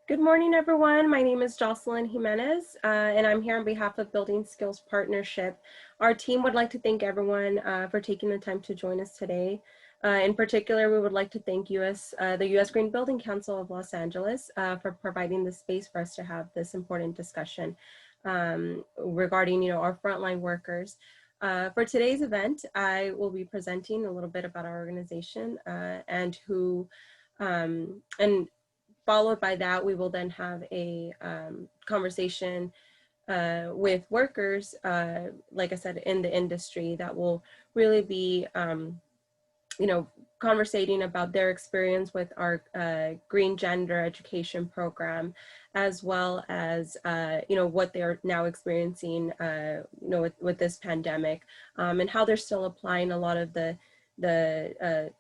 Good morning, everyone. My name is Jocelyn Jimenez, and I'm here on behalf of Building Skills Partnership. Our team would like to thank everyone for taking the time to join us today. In particular, we would like to thank the U.S. Green Building Council of Los Angeles for providing the space for us to have this important discussion regarding, our frontline workers. For today's event, I will be presenting a little bit about our organization and followed by that, we will then have a conversation with workers, like I said, in the industry that will really be, conversating about their experience with our Green Gender Education program, as well as, what they're now experiencing, with this pandemic, and how they're still applying a lot of the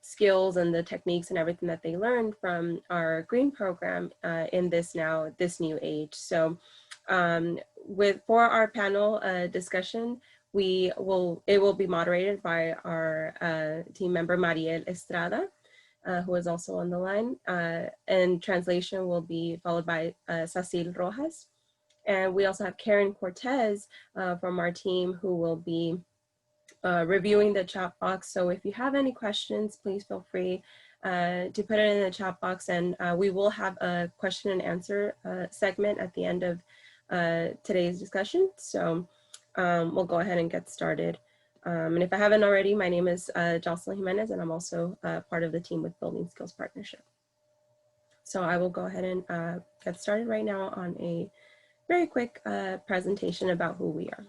skills and the techniques and everything that they learned from our green program in this new age. So for our panel discussion, it will be moderated by our team member Mariel Estrada, who is also on the line, and translation will be followed by Cecil Rojas. And we also have Karen Cortez from our team, who will be reviewing the chat box. So if you have any questions, please feel free to put it in the chat box, and we will have a question and answer segment at the end of today's discussion. So we'll go ahead and get started. And if I haven't already, my name is Jocelyn Jimenez, and I'm also part of the team with Building Skills Partnership. So I will go ahead and get started right now on a very quick presentation about who we are.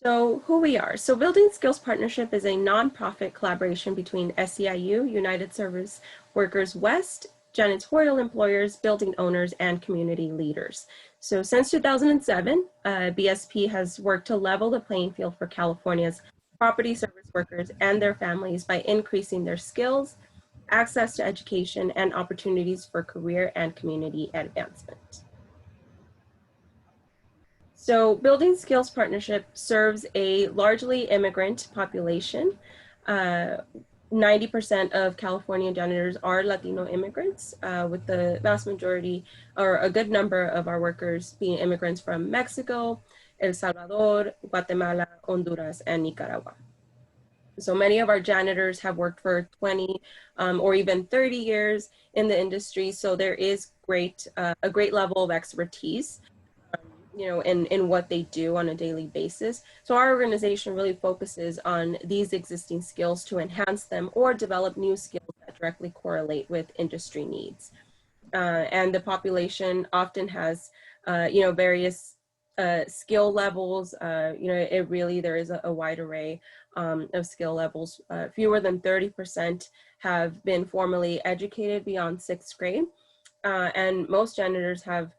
So who we are. So Building Skills Partnership is a nonprofit collaboration between SEIU, United Service Workers West, janitorial employers, building owners, and community leaders. So since 2007, BSP has worked to level the playing field for California's property service workers and their families by increasing their skills, access to education, and opportunities for career and community advancement. So Building Skills Partnership serves a largely immigrant population. 90% of California janitors are Latino immigrants, with the vast majority or a good number of our workers being immigrants from Mexico, El Salvador, Guatemala, Honduras, and Nicaragua. So many of our janitors have worked for 20 or even 30 years in the industry. So there is a great level of expertise in what they do on a daily basis. So our organization really focuses on these existing skills to enhance them or develop new skills that directly correlate with industry needs. And the population often has, various skill levels. There is a wide array of skill levels. Fewer than 30% have been formally educated beyond 6th grade. And most janitors have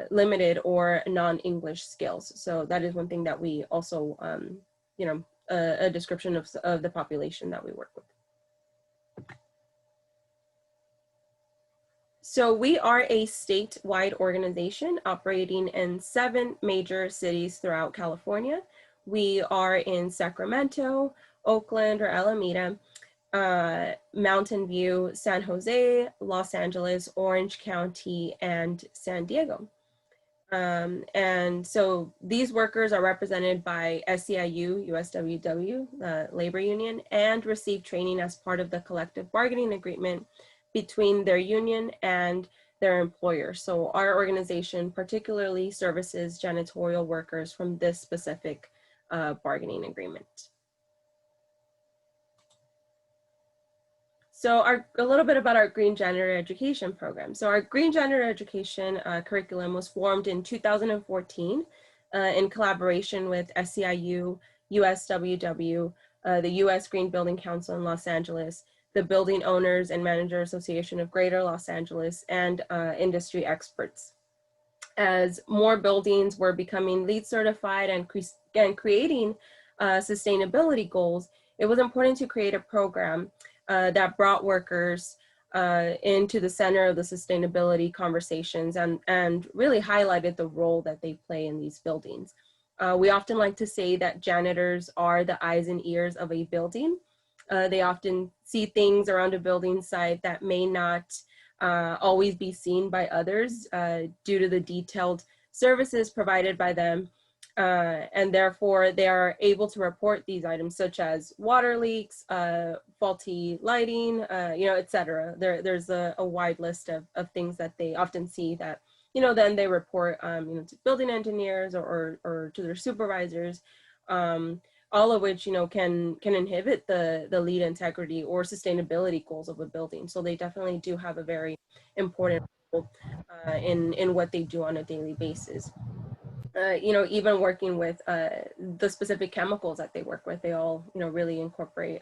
limited or non-English skills. So that is one thing that we also, a description of the population that we work with. So we are a statewide organization operating in 7 major cities throughout California. We are in Sacramento, Oakland or Alameda, Mountain View, San Jose, Los Angeles, Orange County, and San Diego. And so these workers are represented by SEIU, USWW, the labor union, and receive training as part of the collective bargaining agreement between their union and their employer. So our organization particularly services janitorial workers from this specific bargaining agreement. So a little bit about our Green Gender Education program. So our Green Gender Education curriculum was formed in 2014 in collaboration with SEIU, USWW, the U.S. Green Building Council in Los Angeles, the Building Owners and Manager Association of Greater Los Angeles, and industry experts. As more buildings were becoming LEED certified and creating sustainability goals, it was important to create a program that brought workers into the center of the sustainability conversations and really highlighted the role that they play in these buildings. We often like to say that janitors are the eyes and ears of a building. They often see things around a building site that may not always be seen by others due to the detailed services provided by them. And therefore, they are able to report these items such as water leaks, faulty lighting, etc. There's a wide list of things that they often see that, then they report, to building engineers or to their supervisors, all of which, can inhibit the lead integrity or sustainability goals of a building. So they definitely do have a very important role in what they do on a daily basis. Even working with the specific chemicals that they work with, they all, really incorporate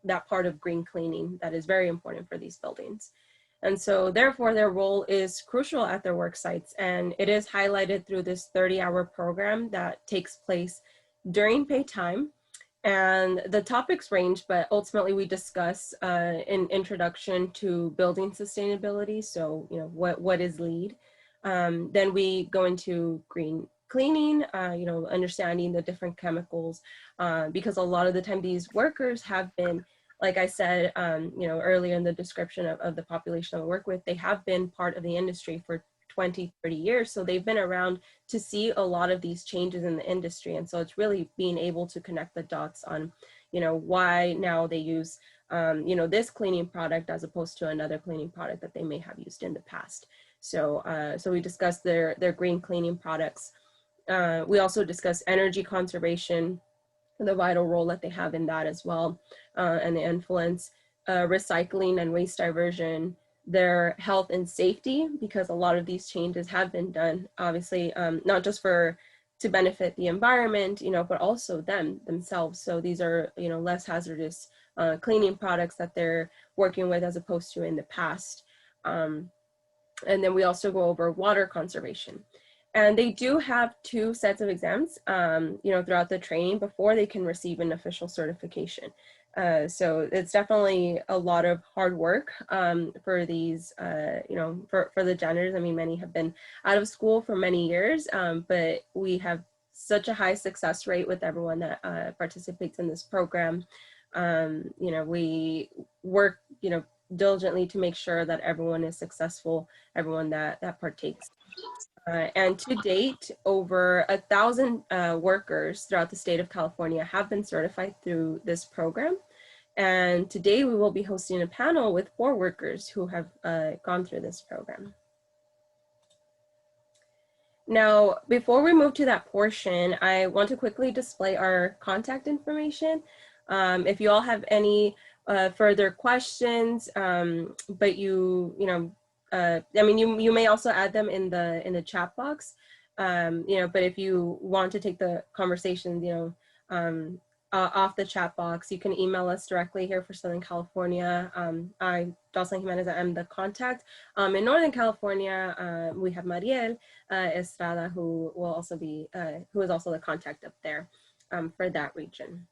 that part of green cleaning that is very important for these buildings. And so therefore their role is crucial at their work sites. And it is highlighted through this 30-hour program that takes place during paid time. And the topics range, but ultimately we discuss an introduction to building sustainability. So, what is LEED? Then we go into green cleaning, understanding the different chemicals, because a lot of the time these workers have been, like I said, earlier in the description of the population I work with, they have been part of the industry for 20, 30 years. So they've been around to see a lot of these changes in the industry. And so it's really being able to connect the dots on, why now they use, this cleaning product as opposed to another cleaning product that they may have used in the past. So, so we discussed their green cleaning products. We also discussed energy conservation, the vital role that they have in that as well, and the influence, recycling and waste diversion, their health and safety, because a lot of these changes have been done, obviously, not just to benefit the environment, but also themselves. So these are, less hazardous cleaning products that they're working with as opposed to in the past. And then we also go over water conservation. And they do have 2 sets of exams, throughout the training before they can receive an official certification. So it's definitely a lot of hard work for these, for the janitors. I mean, many have been out of school for many years, but we have such a high success rate with everyone that participates in this program. We work, diligently to make sure that everyone is successful, everyone that partakes. And to date, over 1,000 workers throughout the state of California have been certified through this program. And today we will be hosting a panel with 4 workers who have gone through this program. Now, before we move to that portion, I want to quickly display our contact information. If you all have any further questions, but you may also add them in the chat box, but if you want to take the conversation, off the chat box, you can email us directly here for Southern California. Jocelyn Jimenez, I'm the contact. In Northern California, we have Mariel Estrada, who will also be, who is also the contact up there for that region.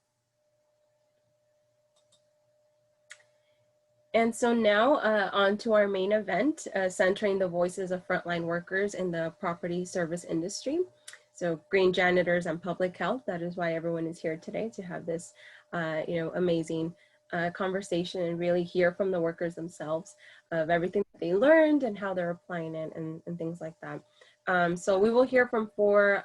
And so now on to our main event, centering the voices of frontline workers in the property service industry. So green janitors and public health, that is why everyone is here today, to have this amazing conversation and really hear from the workers themselves of everything that they learned and how they're applying it and things like that. So we will hear from 4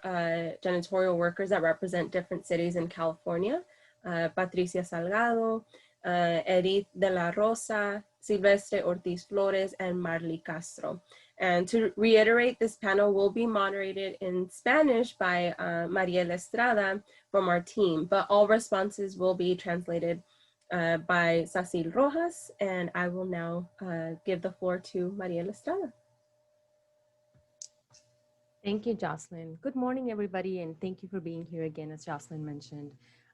janitorial workers that represent different cities in California: Patricia Salgado, Edith de la Rosa, Silvestre Ortiz Flores, and Marley Castro. And to reiterate, this panel will be moderated in Spanish by Mariel Estrada from our team, but all responses will be translated by Cecil Rojas, and I will now give the floor to Mariel Estrada. Thank you, Jocelyn. Good morning, everybody, and thank you for being here again, as Jocelyn mentioned.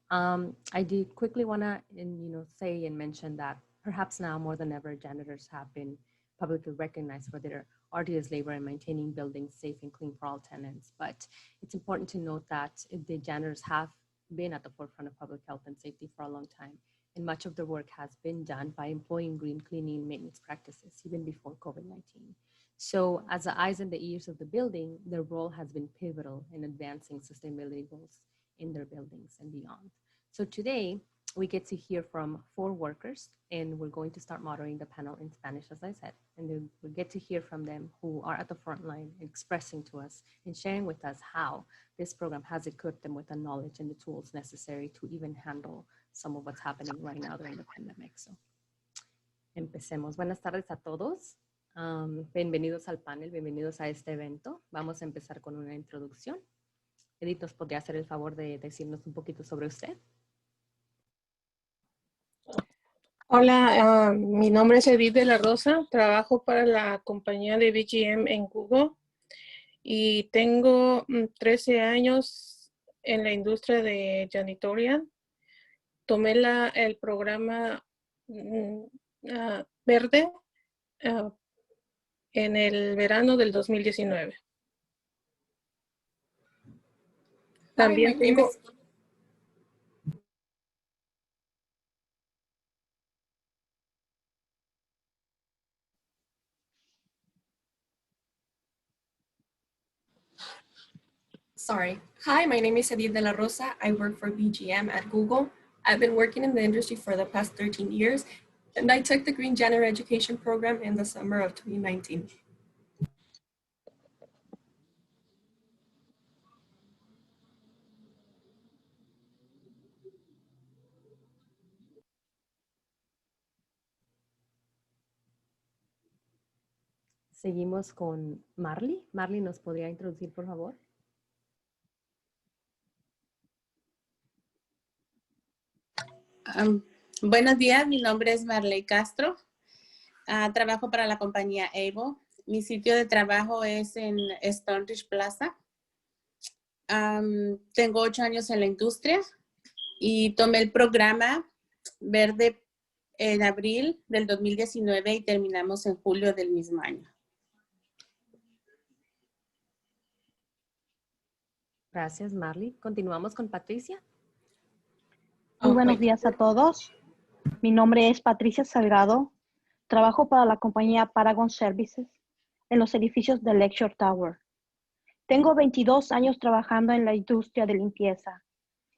I do quickly want to, say and mention that perhaps now more than ever, janitors have been publicly recognized for their arduous labor in maintaining buildings safe and clean for all tenants. But it's important to note that the janitors have been at the forefront of public health and safety for a long time, and much of their work has been done by employing green cleaning maintenance practices even before COVID-19. So as the eyes and the ears of the building, their role has been pivotal in advancing sustainability goals in their buildings and beyond. So today, we get to hear from 4 workers, and we're going to start moderating the panel in Spanish, as I said, and then we get to hear from them who are at the front line expressing to us and sharing with us how this program has equipped them with the knowledge and the tools necessary to even handle some of what's happening right now during the pandemic. So, empecemos. Buenas tardes a todos. Bienvenidos al panel, bienvenidos a este evento. Vamos a empezar con una introducción. Edith, ¿nos podría hacer el favor de decirnos un poquito sobre usted? Hola, mi nombre es Edith de la Rosa, trabajo para la compañía de BGM en Google y tengo 13 años en la industria de Janitors. Tomé el programa verde en el verano del 2019. También tengo... Sorry. Hi, my name is Edith de la Rosa. I work for BGM at Google. I've been working in the industry for the past 13 years, and I took the Green Janitor Education Program in the summer of 2019. Seguimos con Marley. Marley, ¿nos podría introducir, por favor? Buenos días, mi nombre es Marley Castro. Trabajo para la compañía Able. Mi sitio de trabajo es en Stonebridge Plaza. Tengo 8 años en la industria y tomé el programa verde en abril del 2019 y terminamos en julio del mismo año. Gracias, Marley. Continuamos con Patricia. Muy buenos días a todos. Mi nombre es Patricia Salgado. Trabajo para la compañía Paragon Services en los edificios de Lecture Tower. Tengo 22 años trabajando en la industria de limpieza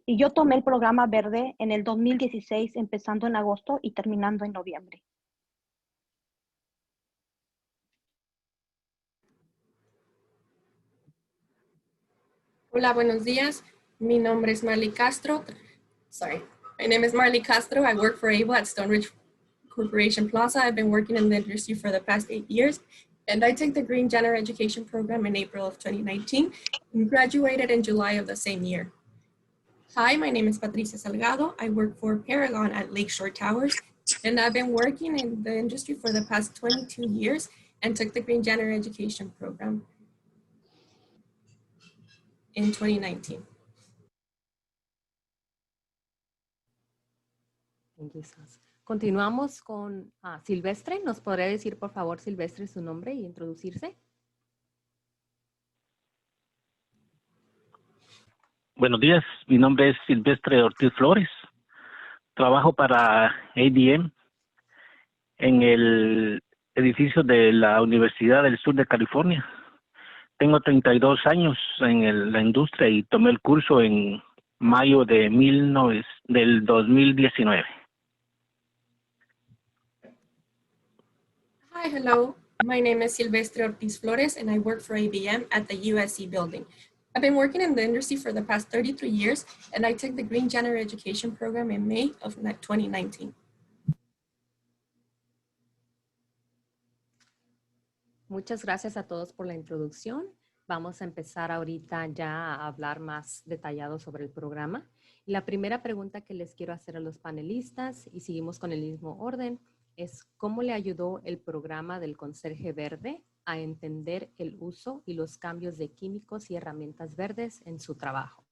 y yo tomé el programa verde en el 2016, empezando en agosto y terminando en noviembre. Hola, buenos días. Mi nombre es Marley Castro. My name is Marley Castro. I work for Able at Stonebridge Corporation Plaza. I've been working in the industry for the past 8 years, and I took the Green Janitor Education Program in April of 2019 and graduated in July of the same year. Hi, my name is Patricia Salgado. I work for Paragon at Lakeshore Towers, and I've been working in the industry for the past 22 years and took the Green Janitor Education Program in 2019. Thank you, Sas. Continuamos con Silvestre. ¿Nos podría decir, por favor, Silvestre, su nombre y introducirse? Buenos días, mi nombre es Silvestre Ortiz Flores. Trabajo para ADM en el edificio de la Universidad del Sur de California. Tengo 32 años en la industria y tomé el curso en mayo de del 2019. Hi, hello. My name is Silvestre Ortiz Flores, and I work for ABM at the USC building. I've been working in the industry for the past 33 years, and I took the Green Janitor Education Program in May of 2019. Muchas gracias a todos por la introducción. Vamos a empezar ahorita ya a hablar más detallado sobre el programa. Y la primera pregunta que les quiero hacer a los panelistas, y seguimos con el mismo orden, es ¿cómo le ayudó el programa del Conserje Verde a entender el uso y los cambios de químicos y herramientas verdes en su trabajo?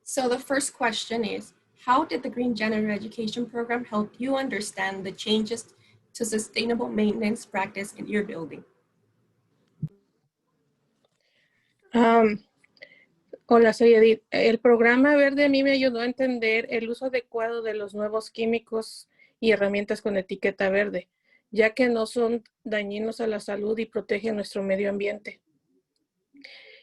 So the first question is, how did the Green Janitor Education Program help you understand the changes to sustainable maintenance practice in your building? Hola, soy Edith. El programa verde a mí me ayudó a entender el uso adecuado de los nuevos químicos y herramientas con etiqueta verde, ya que no son dañinos a la salud y protegen nuestro medio ambiente.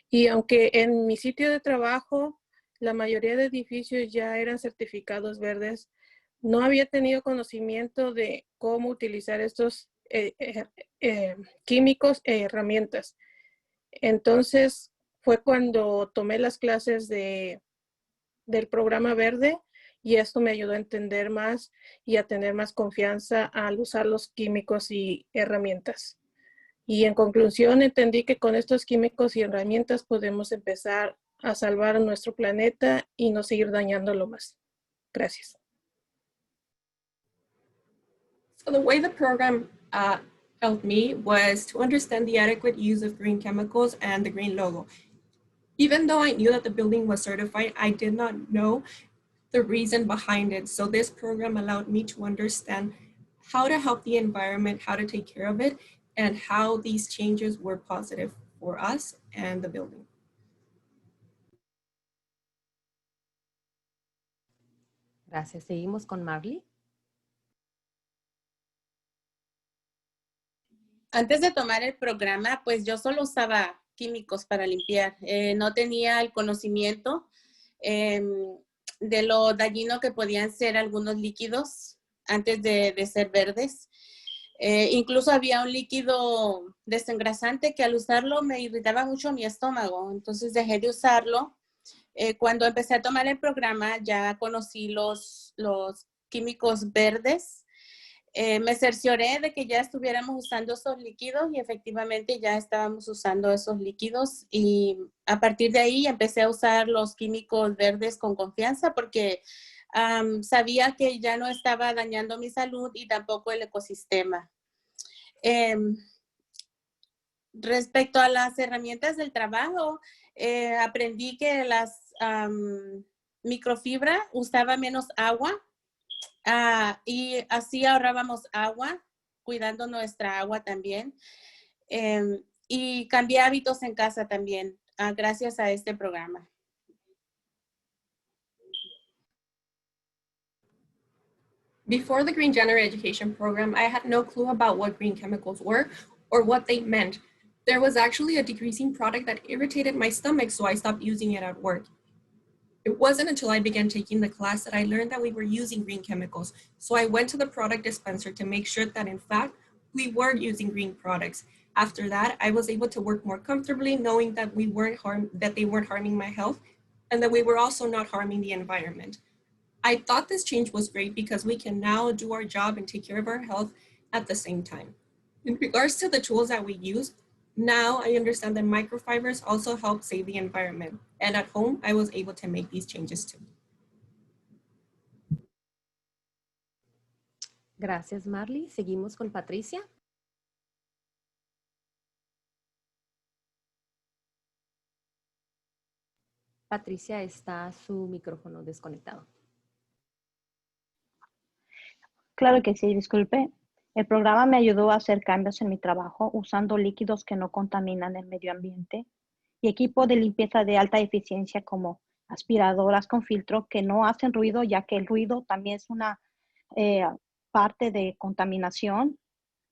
Y aunque en mi sitio de trabajo la mayoría de edificios ya eran certificados verdes, no había tenido conocimiento de cómo utilizar estos químicos e herramientas. Entonces fue cuando tomé las clases del programa verde y esto me ayudó a entender más y a tener más confianza al usar los químicos y herramientas. Y en conclusión, entendí que con estos químicos y herramientas podemos empezar a salvar nuestro planeta y no seguir dañándolo más. Gracias. So the way the program helped me was to understand the adequate use of green chemicals and the green logo. Even though I knew that the building was certified, I did not know the reason behind it. So this program allowed me to understand how to help the environment, how to take care of it, and how these changes were positive for us and the building. Gracias. Seguimos con Marley. Antes de tomar el programa, pues yo solo usaba químicos para limpiar. No tenía el conocimiento de lo dañino que podían ser algunos líquidos antes de ser verdes. Incluso había un líquido desengrasante que al usarlo me irritaba mucho mi estómago. Entonces dejé de usarlo. Cuando empecé a tomar el programa ya conocí los químicos verdes. Me cercioré de que ya estuviéramos usando esos líquidos y efectivamente ya estábamos usando esos líquidos y a partir de ahí empecé a usar los químicos verdes con confianza porque sabía que ya no estaba dañando mi salud y tampoco el ecosistema. Respecto a las herramientas del trabajo, aprendí que las microfibra usaba menos agua. Y así ahorrábamos agua, cuidando nuestra agua también. Y cambié hábitos en casa también, gracias a este programa. Before the Green Janitor Education Program, I had no clue about what green chemicals were or what they meant. There was actually a degreasing product that irritated my stomach, so I stopped using it at work. It wasn't until I began taking the class that I learned that we were using green chemicals. So I went to the product dispenser to make sure that in fact, we were using green products. After that, I was able to work more comfortably knowing that they weren't harming my health and that we were also not harming the environment. I thought this change was great because we can now do our job and take care of our health at the same time. In regards to the tools that we use, now I understand that microfibers also help save the environment. And at home, I was able to make these changes too. Gracias, Marley. Seguimos con Patricia. Patricia, está su micrófono desconectado. Claro que sí, disculpe. El programa me ayudó a hacer cambios en mi trabajo usando líquidos que no contaminan el medio ambiente y equipo de limpieza de alta eficiencia como aspiradoras con filtro que no hacen ruido, ya que el ruido también es una parte de contaminación,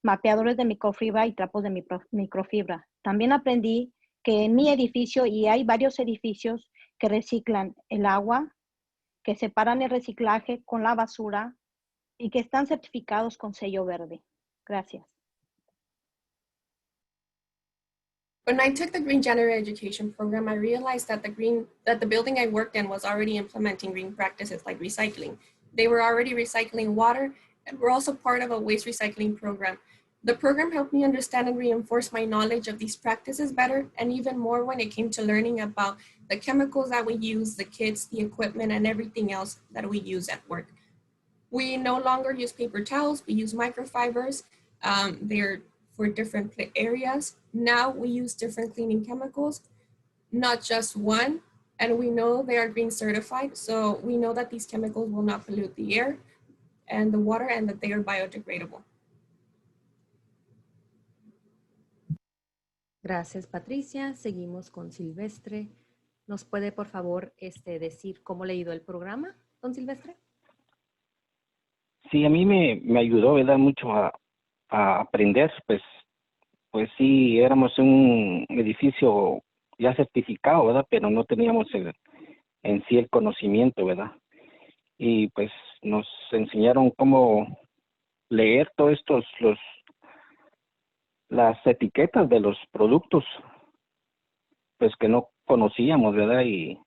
mapeadores de microfibra y trapos de microfibra. También aprendí que en mi edificio, y hay varios edificios que reciclan el agua, que separan el reciclaje con la basura y que están certificados con sello verde. Gracias. When I took the Green Janitor Education Program, I realized that the building I worked in was already implementing green practices like recycling. They were already recycling water and were also part of a waste recycling program. The program helped me understand and reinforce my knowledge of these practices better, and even more when it came to learning about the chemicals that we use, the kits, the equipment, and everything else that we use at work. We no longer use paper towels, we use microfibers. They're for different areas. Now we use different cleaning chemicals, not just one, and we know they are green certified, so we know that these chemicals will not pollute the air and the water and that they are biodegradable. Gracias, Patricia. Seguimos con Silvestre. ¿Nos puede, por favor, decir cómo le ha ido el programa, don Silvestre? Sí, a mí me ayudó, ¿verdad? Mucho a a aprender, pues sí, éramos un edificio ya certificado, ¿verdad? Pero no teníamos en sí el conocimiento, ¿verdad? Y pues nos enseñaron cómo leer todos las etiquetas de los productos, pues que no conocíamos, ¿verdad? Y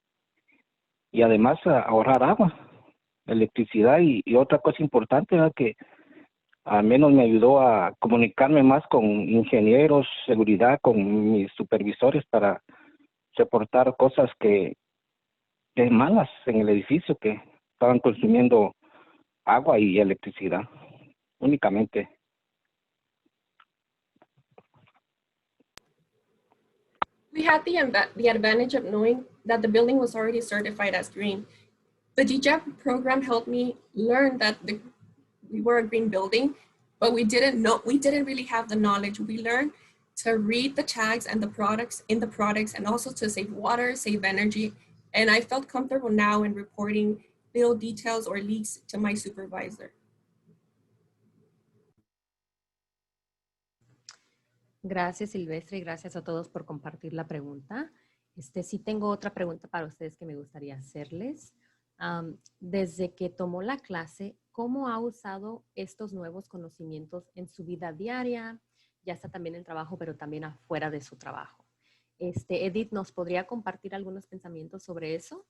además ahorrar agua, electricidad y otra cosa importante, ¿verdad? Que al menos me ayudó a comunicarme más con ingenieros, seguridad, con mis supervisores para reportar cosas que malas en el edificio, que estaban consumiendo agua y electricidad únicamente. We had the advantage of knowing that the building was already certified as green. The GJAP program helped me learn that we were a green building, but we didn't really have the knowledge. We learned to read the tags and the products and also to save water, save energy. And I felt comfortable now in reporting little details or leaks to my supervisor. Gracias, Silvestre, y gracias a todos por compartir la pregunta. Sí tengo otra pregunta para ustedes que me gustaría hacerles. Desde que tomó la clase, ¿cómo ha usado estos nuevos conocimientos en su vida diaria? Ya está también en trabajo, pero también afuera de su trabajo. Edith, ¿nos podría compartir algunos pensamientos sobre eso?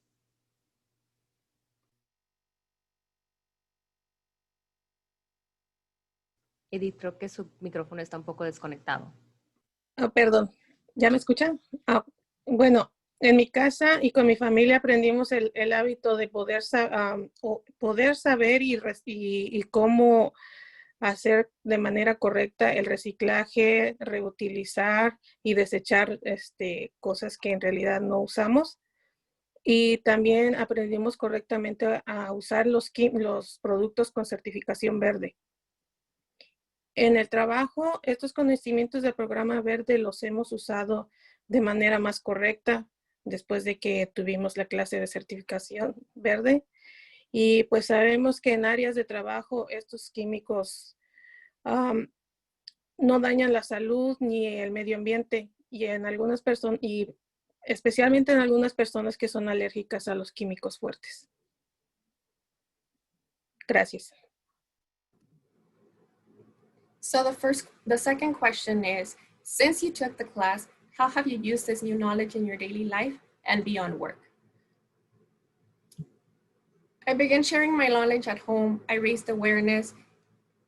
Edith, creo que su micrófono está un poco desconectado. Perdón, ¿ya me escuchan? Bueno, en mi casa y con mi familia aprendimos el hábito de poder saber y cómo hacer de manera correcta el reciclaje, reutilizar y desechar cosas que en realidad no usamos. Y también aprendimos correctamente a usar los productos con certificación verde. En el trabajo, estos conocimientos del programa verde los hemos usado de manera más correcta después de que tuvimos la clase de certificación verde. Y pues sabemos que en áreas de trabajo estos químicos no dañan la salud ni el medio ambiente y especialmente en algunas personas que son alérgicas a los químicos fuertes. Gracias. So the second question is, since you took the class, how have you used this new knowledge in your daily life and beyond work? I began sharing my knowledge at home. I raised awareness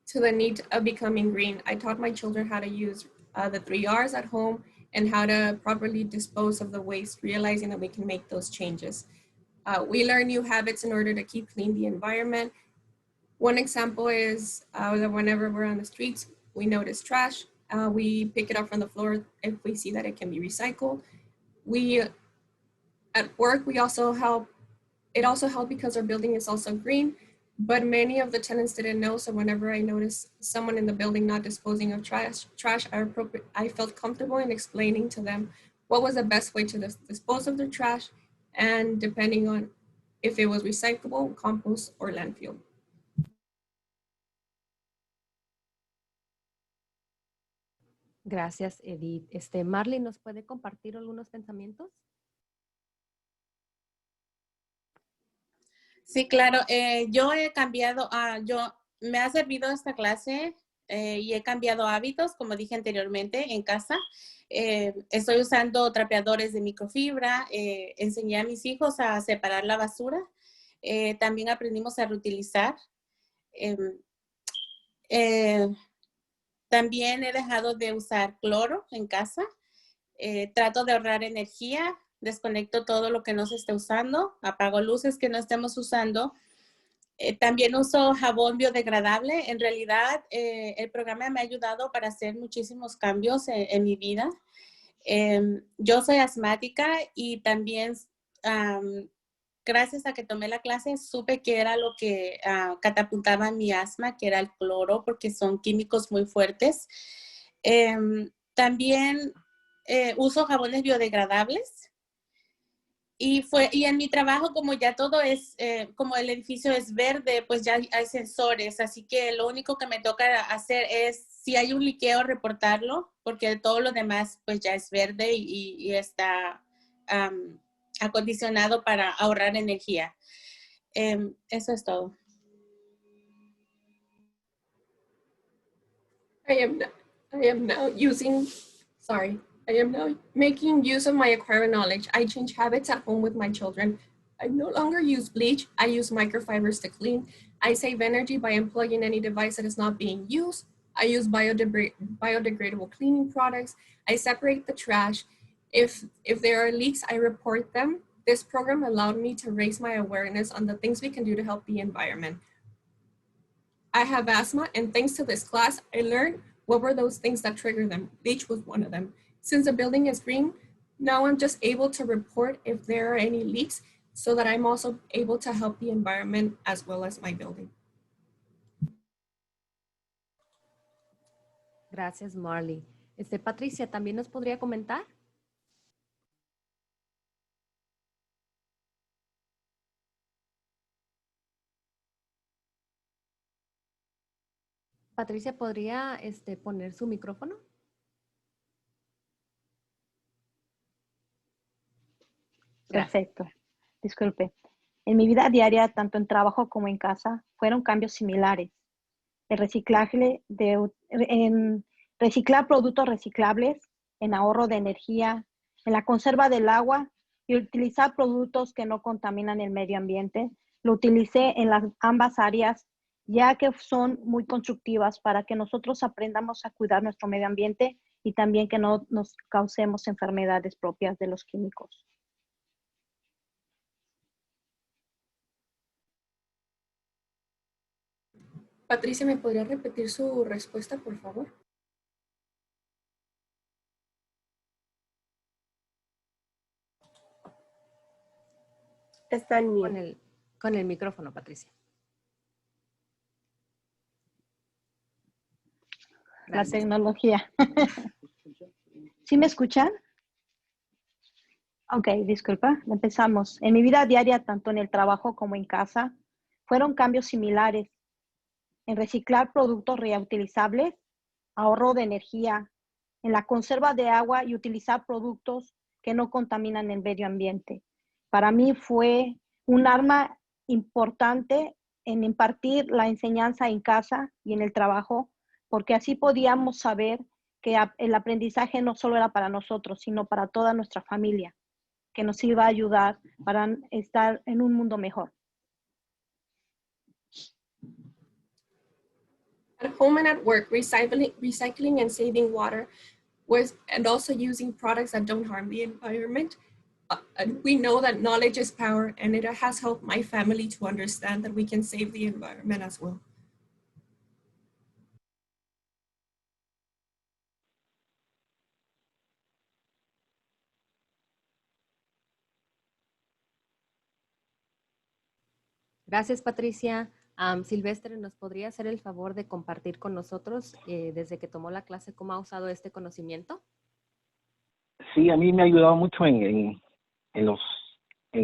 to the need of becoming green. I taught my children how to use the 3 R's at home and how to properly dispose of the waste, realizing that we can make those changes. We learn new habits in order to keep clean the environment. One example is that whenever we're on the streets, we notice trash. We pick it up from the floor if we see that it can be recycled. At work, it also helped because our building is also green, but many of the tenants didn't know. So whenever I noticed someone in the building not disposing of trash, I felt comfortable in explaining to them what was the best way to dispose of their trash, and depending on if it was recyclable, compost, or landfill. Gracias, Edith. Marley, ¿nos puede compartir algunos pensamientos? Sí, claro. Yo he cambiado, me ha servido esta clase y he cambiado hábitos, como dije anteriormente, en casa. Estoy usando trapeadores de microfibra, enseñé a mis hijos a separar la basura. También aprendimos a reutilizar. También he dejado de usar cloro en casa. Trato de ahorrar energía. Desconecto todo lo que no se esté usando, apago luces que no estemos usando. También uso jabón biodegradable. En realidad, el programa me ha ayudado para hacer muchísimos cambios en mi vida. Yo soy asmática y también, gracias a que tomé la clase, supe que era lo que catapultaba mi asma, que era el cloro, porque son químicos muy fuertes. También uso jabones biodegradables. y en mi trabajo, como ya todo es, como el edificio es verde, pues ya hay sensores, así que lo único que me toca hacer es, si hay un liqueo, reportarlo, porque todo lo demás pues ya es verde y está acondicionado para ahorrar energía. Eso es todo. I am now making use of my acquired knowledge. I change habits at home with my children. I no longer use bleach. I use microfibers to clean. I save energy by unplugging any device that is not being used. I use biodegradable cleaning products. I separate the trash. If there are leaks, I report them. This program allowed me to raise my awareness on the things we can do to help the environment. I have asthma, and thanks to this class, I learned what were those things that trigger them. Bleach was one of them. Since the building is green, now I'm just able to report if there are any leaks so that I'm also able to help the environment as well as my building. Gracias, Marley. Patricia, ¿también nos podría comentar? Patricia, ¿podría poner su micrófono? Perfecto. Disculpe. En mi vida diaria, tanto en trabajo como en casa, fueron cambios similares. El reciclaje en reciclar productos reciclables, en ahorro de energía, en la conserva del agua y utilizar productos que no contaminan el medio ambiente. Lo utilicé en ambas áreas, ya que son muy constructivas para que nosotros aprendamos a cuidar nuestro medio ambiente y también que no nos causemos enfermedades propias de los químicos. Patricia, ¿me podría repetir su respuesta, por favor? Está en mute. Con el micrófono, Patricia. Gracias. La tecnología. ¿Sí me escuchan? Ok, disculpa. Empezamos. En mi vida diaria, tanto en el trabajo como en casa, fueron cambios similares. En reciclar productos reutilizables, ahorro de energía, en la conserva de agua y utilizar productos que no contaminan el medio ambiente. Para mí fue un arma importante en impartir la enseñanza en casa y en el trabajo, porque así podíamos saber que el aprendizaje no solo era para nosotros, sino para toda nuestra familia, que nos iba a ayudar para estar en un mundo mejor. At home and at work, recycling and saving water and also using products that don't harm the environment. And we know that knowledge is power, and it has helped my family to understand that we can save the environment as well. Gracias, Patricia. Silvestre, ¿nos podría hacer el favor de compartir con nosotros desde que tomó la clase cómo ha usado este conocimiento? Sí, a mí me ha ayudado mucho en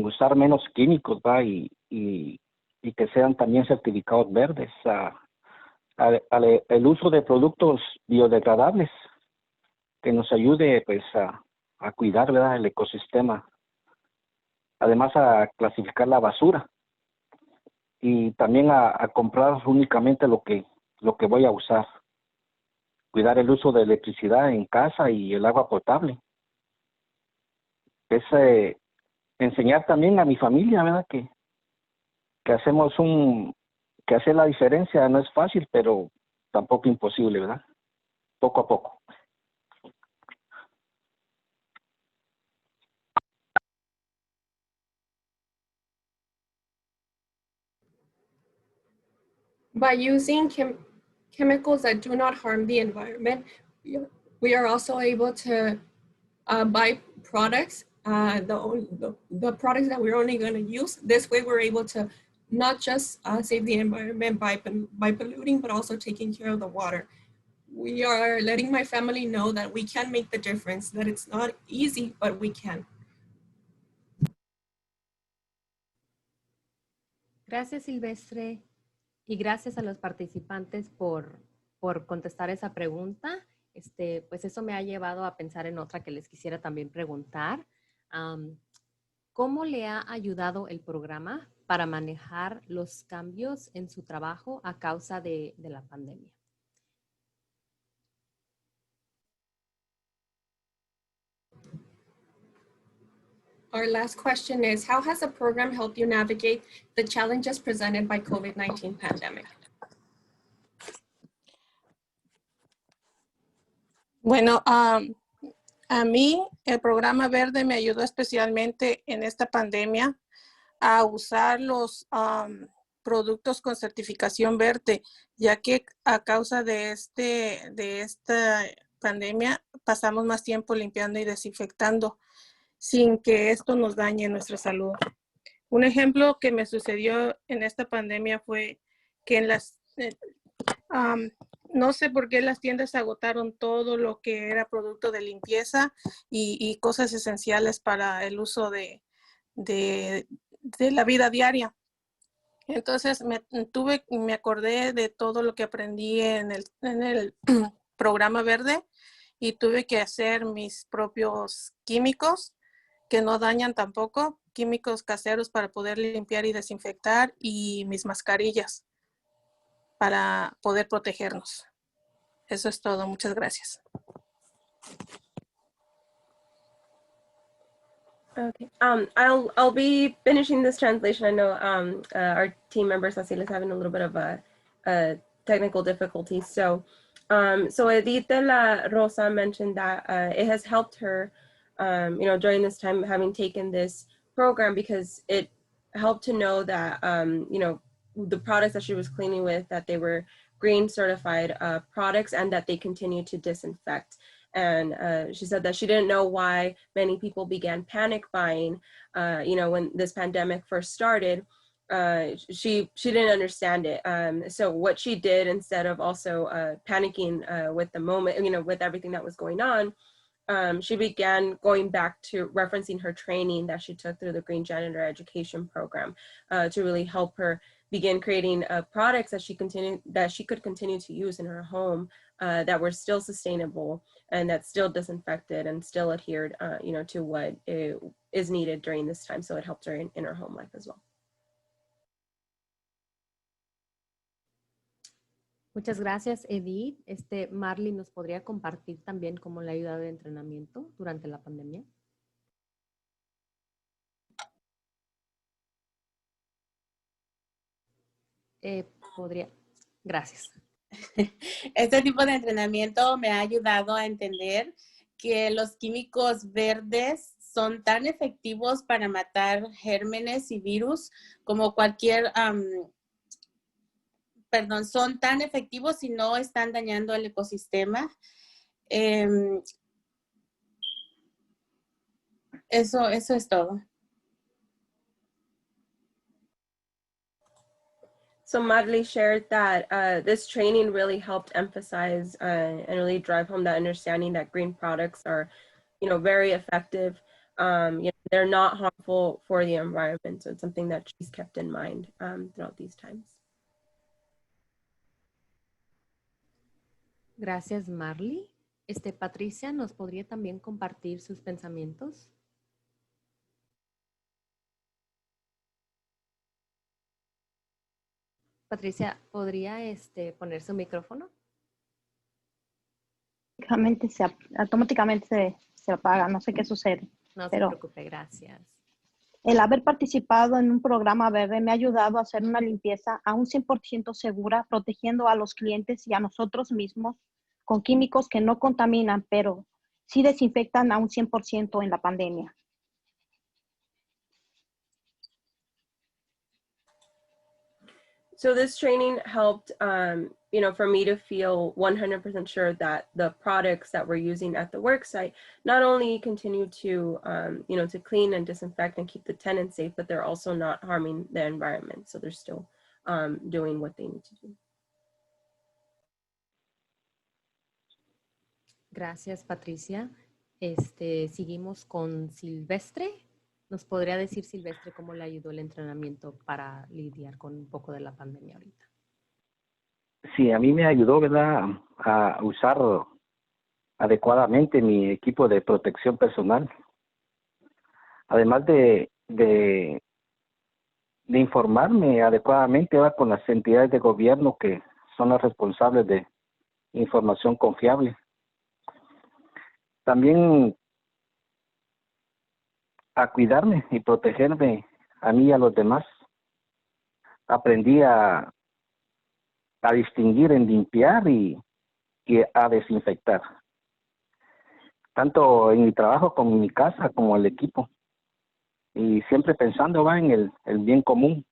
usar menos químicos, ¿va? Y que sean también certificados verdes. El uso de productos biodegradables que nos ayude pues a cuidar, ¿verdad?, el ecosistema. Además, a clasificar la basura y también a comprar únicamente lo que voy a usar. Cuidar el uso de electricidad en casa y el agua potable. Es enseñar también a mi familia, ¿verdad?, que hacemos que hacer la diferencia no es fácil, pero tampoco imposible, ¿verdad? Poco a poco. By using chemicals that do not harm the environment, we are also able to buy products, the products that we're only going to use. This way we're able to not just save the environment by polluting, but also taking care of the water. We are letting my family know that we can make the difference, that it's not easy, but we can. Gracias, Silvestre. Y gracias a los participantes por contestar esa pregunta. Pues eso me ha llevado a pensar en otra que les quisiera también preguntar. ¿Cómo le ha ayudado el programa para manejar los cambios en su trabajo a causa de la pandemia? Our last question is, how has the program helped you navigate the challenges presented by COVID-19 pandemic? Bueno, a mí el programa verde me ayudó especialmente en esta pandemia a usar los productos con certificación verde, ya que a causa de esta pandemia pasamos más tiempo limpiando y desinfectando sin que esto nos dañe nuestra salud. Un ejemplo que me sucedió en esta pandemia fue que en las no sé por qué las tiendas agotaron todo lo que era producto de limpieza y cosas esenciales para el uso de la vida diaria. Entonces me acordé de todo lo que aprendí en el programa verde y tuve que hacer mis propios químicos que no dañan tampoco, químicos caseros para poder limpiar y desinfectar y mis mascarillas para poder protegernos. Eso es todo. Muchas gracias. Okay. I'll be finishing this translation. I know our team member Cecilia is having a little bit of a technical difficulty. So Edith de la Rosa mentioned that it has helped her, during this time, having taken this program, because it helped to know that, the products that she was cleaning with, that they were green certified products and that they continue to disinfect. And she said that she didn't know why many people began panic buying, when this pandemic first started. She didn't understand it. So what she did, instead of also panicking with the moment, with everything that was going on, she began going back to referencing her training that she took through the Green Janitor Education Program to really help her begin creating products that she could continue to use in her home that were still sustainable and that still disinfected and still adhered, to what is needed during this time. So it helped her in her home life as well. Muchas gracias, Edith. Marley, ¿nos podría compartir también cómo le ha ayudado el entrenamiento durante la pandemia? Podría. Gracias. Este tipo de entrenamiento me ha ayudado a entender que los químicos verdes son tan efectivos para matar gérmenes y virus como cualquier, son tan efectivos y no están dañando el ecosistema. Eso es todo. So Madly shared that this training really helped emphasize and really drive home that understanding that green products are, very effective. They're not harmful for the environment. So it's something that she's kept in mind throughout these times. Gracias, Marley. Patricia, ¿nos podría también compartir sus pensamientos? Patricia, ¿podría poner su micrófono? Automáticamente se apaga, no sé qué sucede. No se preocupe, gracias. El haber participado en un programa verde me ha ayudado a hacer una limpieza a un 100% segura, protegiendo a los clientes y a nosotros mismos con químicos que no contaminan, pero sí desinfectan a un 100% en la pandemia. So this training helped, for me to feel 100% sure that the products that we're using at the work site not only continue to, to clean and disinfect and keep the tenants safe, but they're also not harming the environment. So they're still doing what they need to do. Gracias, Patricia. Seguimos con Silvestre. ¿Nos podría decir, Silvestre, cómo le ayudó el entrenamiento para lidiar con un poco de la pandemia ahorita? Sí, a mí me ayudó, ¿verdad?, a usar adecuadamente mi equipo de protección personal. Además de informarme adecuadamente, ¿verdad?, con las entidades de gobierno que son las responsables de información confiable. También a cuidarme y protegerme a mí y a los demás. Aprendí a distinguir en limpiar y a desinfectar, tanto en mi trabajo como en mi casa, como el equipo. Y siempre pensando, va, en el bien común.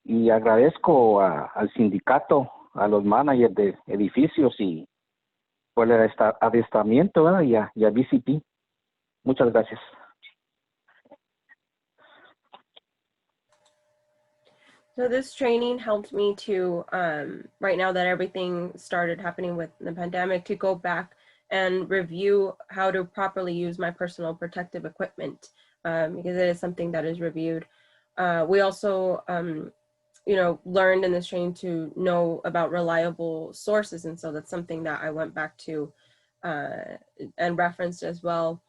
Y agradezco al sindicato, a los managers de edificios y por el adiestramiento, ¿verdad?, y a BCP. Muchas gracias. So this training helped me to, right now that everything started happening with the pandemic, to go back and review how to properly use my personal protective equipment, because it is something that is reviewed. We also, learned in this training to know about reliable sources. And so that's something that I went back to and referenced as well.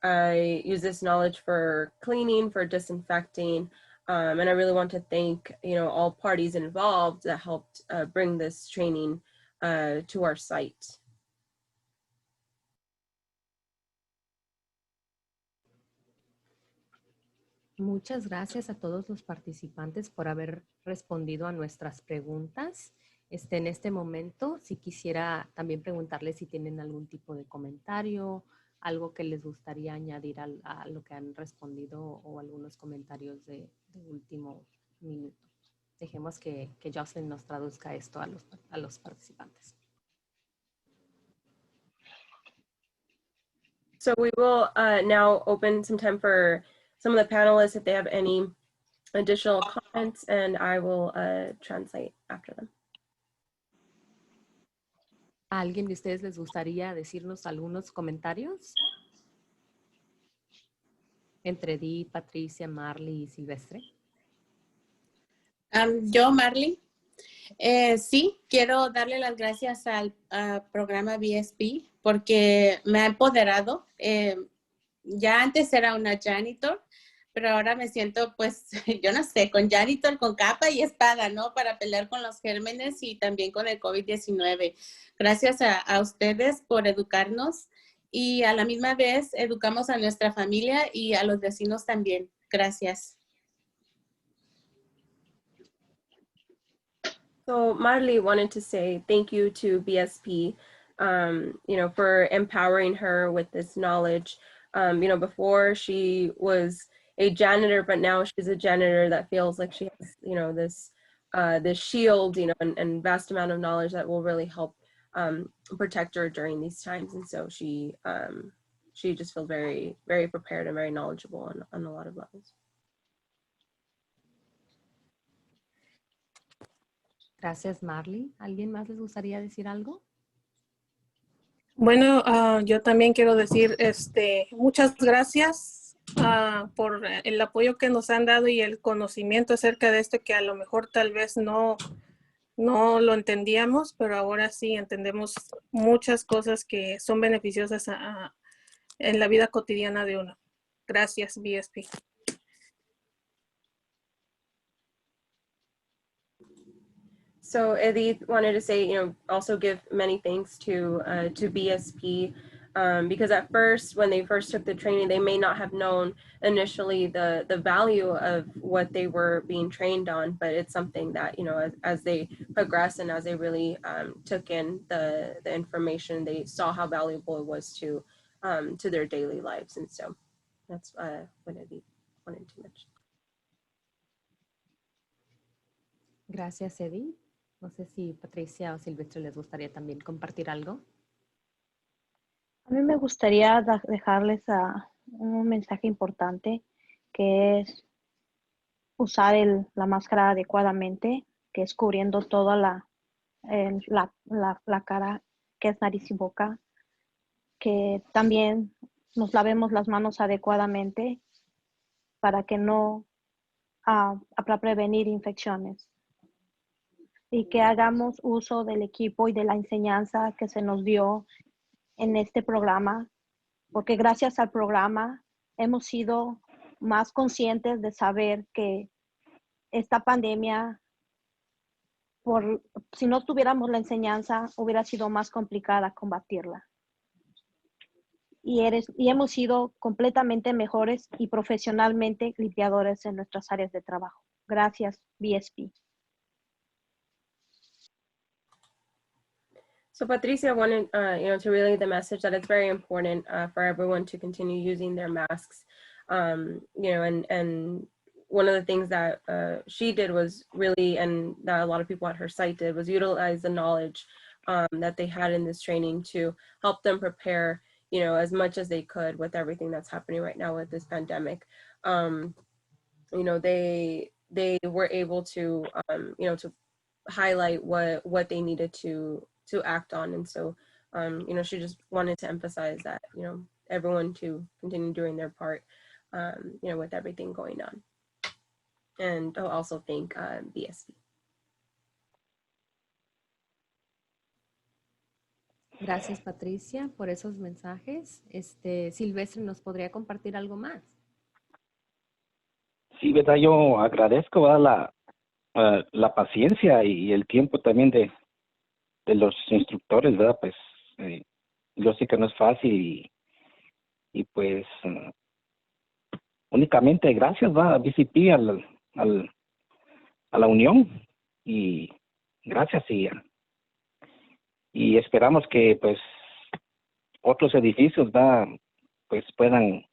I use this knowledge for cleaning, for disinfecting, and I really want to thank, all parties involved that helped bring this training to our site. Muchas gracias a todos los participantes por haber respondido a nuestras preguntas. En este momento, si quisiera también preguntarles si tienen algún tipo de comentario, algo que les gustaría añadir a lo que han respondido o algunos comentarios de último minuto. Dejemos que Jocelyn nos traduzca esto a los participantes. So we will now open some time for some of the panelists if they have any additional comments, and I will translate after them. ¿A alguien de ustedes les gustaría decirnos algunos comentarios? Entre Di, Patricia, Marley y Silvestre. Yo, Marley. Sí, quiero darle las gracias al programa BSP porque me ha empoderado. Ya antes era una janitor, pero ahora me siento, pues, yo no sé, con janitor, con capa y espada, ¿no? Para pelear con los gérmenes y también con el COVID-19. Gracias a ustedes por educarnos y a la misma vez educamos a nuestra familia y a los vecinos también. Gracias. So Marley wanted to say thank you to BSP, for empowering her with this knowledge. Before she was a janitor, but now she's a janitor that feels like she has, this shield, and vast amount of knowledge that will really help protect her during these times. And so she just feels very, very prepared and very knowledgeable on a lot of levels. Gracias, Marley. ¿Alguien más les gustaría decir algo? Bueno, yo también quiero decir muchas gracias por el apoyo que nos han dado y el conocimiento acerca de esto que a lo mejor tal vez no lo entendíamos, pero ahora sí entendemos muchas cosas que son beneficiosas en la vida cotidiana de uno. Gracias, BSP. So Edith wanted to say, also give many thanks to BSP, because at first, when they first took the training, they may not have known initially the value of what they were being trained on, but it's something that, as they progress and as they really took in the information, they saw how valuable it was to their daily lives. And so that's what Edith wanted to mention. Gracias, Edith. No sé si Patricia o Silvestre les gustaría también compartir algo. A mí me gustaría dejarles un mensaje importante, que es usar la máscara adecuadamente, que es cubriendo toda la cara, que es nariz y boca, que también nos lavemos las manos adecuadamente para que no, para prevenir infecciones. Y que hagamos uso del equipo y de la enseñanza que se nos dio en este programa, porque gracias al programa hemos sido más conscientes de saber que esta pandemia, si no tuviéramos la enseñanza, hubiera sido más complicada combatirla. Y hemos sido completamente mejores y profesionalmente limpiadores en nuestras áreas de trabajo. Gracias, BSP. So Patricia wanted, to relay the message that it's very important for everyone to continue using their masks. And one of the things that she did was really, and that a lot of people at her site did, was utilize the knowledge that they had in this training to help them prepare, as much as they could with everything that's happening right now with this pandemic. They were able to, to highlight what they needed to act on. And so, she just wanted to emphasize that, everyone to continue doing their part, with everything going on. And I'll also thank BSP. Gracias, Patricia, por esos mensajes. Silvestre, ¿nos podría compartir algo más? Sí, ¿verdad? Yo agradezco, ¿verdad? La paciencia y el tiempo también de los instructores, ¿verdad? Pues yo sé que no es fácil y pues únicamente gracias, ¿verdad? A BCP, a la unión, y gracias, y esperamos que pues otros edificios, ¿verdad? Pues puedan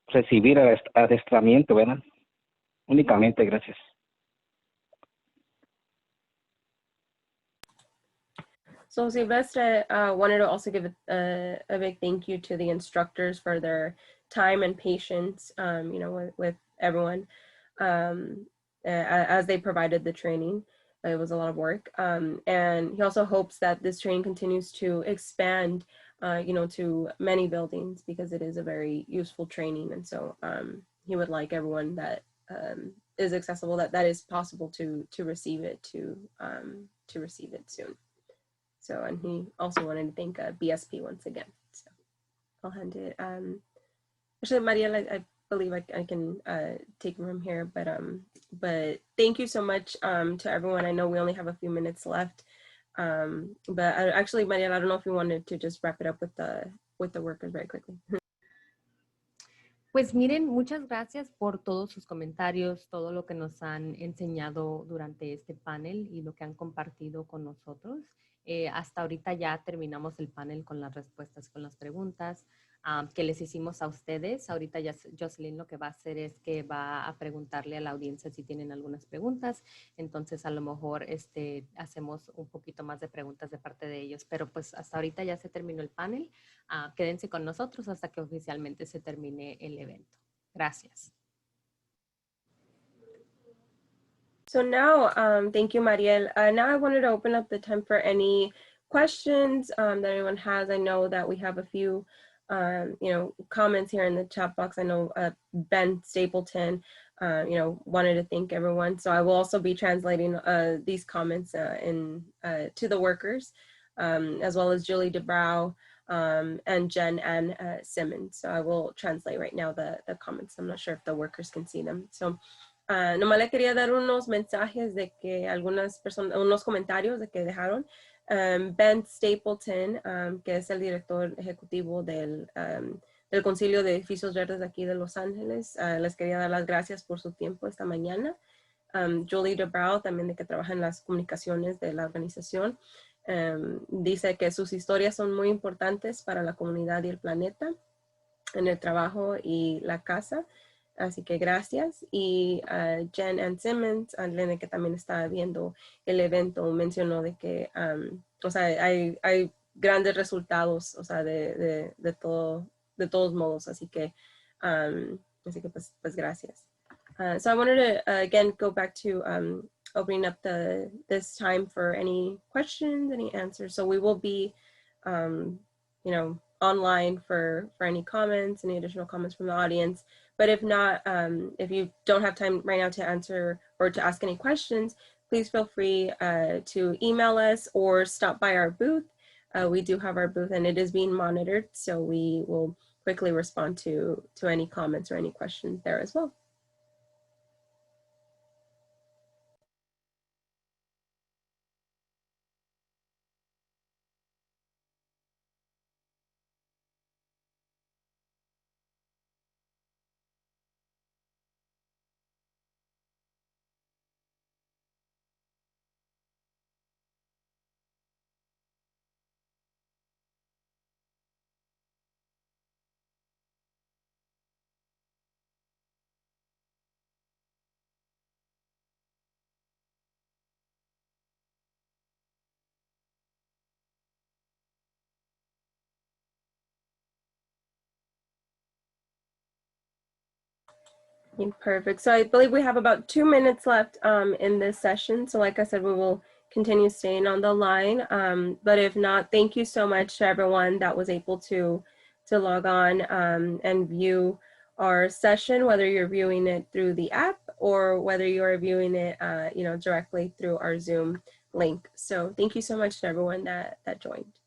recibir adestramiento, ¿verdad? Únicamente gracias. So Silvestre wanted to also give a big thank you to the instructors for their time and patience, with everyone as they provided the training. It was a lot of work. And he also hopes that this training continues to expand, to many buildings, because it is a very useful training. And so he would like everyone that is accessible, that is possible to receive it, to receive it soon. So, and he also wanted to thank BSP once again. So I'll hand it. Actually, Mariela, I believe I can take from here, but thank you so much to everyone. I know we only have a few minutes left, but actually, Mariela, I don't know if you wanted to just wrap it up with the workers very quickly. Pues miren, muchas gracias por todos sus comentarios, todo lo que nos han enseñado durante este panel y lo que han compartido con nosotros. Hasta ahorita ya terminamos el panel con las respuestas, con las preguntas que les hicimos a ustedes. Ahorita ya Jocelyn lo que va a hacer es que va a preguntarle a la audiencia si tienen algunas preguntas. Entonces a lo mejor hacemos un poquito más de preguntas de parte de ellos. Pero pues hasta ahorita ya se terminó el panel. Quédense con nosotros hasta que oficialmente se termine el evento. Gracias. So now, thank you, Mariel. Now I wanted to open up the time for any questions that anyone has. I know that we have a few, comments here in the chat box. I know Ben Stapleton, wanted to thank everyone. So I will also be translating these comments to the workers, as well as Julie DeBrow and Jen and Simmons. So I will translate right now the comments. I'm not sure if the workers can see them. So nomás le quería dar unos mensajes de que algunas personas, unos comentarios de que dejaron. Ben Stapleton, que es el director ejecutivo del Concilio de Edificios Verdes de aquí de Los Ángeles, les quería dar las gracias por su tiempo esta mañana. Julie DeBrow, también de que trabaja en las comunicaciones de la organización, dice que sus historias son muy importantes para la comunidad y el planeta, en el trabajo y la casa. Así que gracias. Y Jen Ann Simmons, Lene, que también está viendo el evento, mencionó de que, hay grandes resultados, de todos modos. Así que pues gracias. So I wanted to again go back to opening up this time for any questions, any answers. So we will be, online for any comments, any additional comments from the audience. But if not, if you don't have time right now to answer or to ask any questions, please feel free to email us or stop by our booth. We do have our booth and it is being monitored, so we will quickly respond to any comments or any questions there as well. Perfect. So I believe we have about 2 minutes left in this session. So like I said, we will continue staying on the line. But if not, thank you so much to everyone that was able to log on and view our session, whether you're viewing it through the app or whether you're viewing it directly through our Zoom link. So thank you so much to everyone that joined.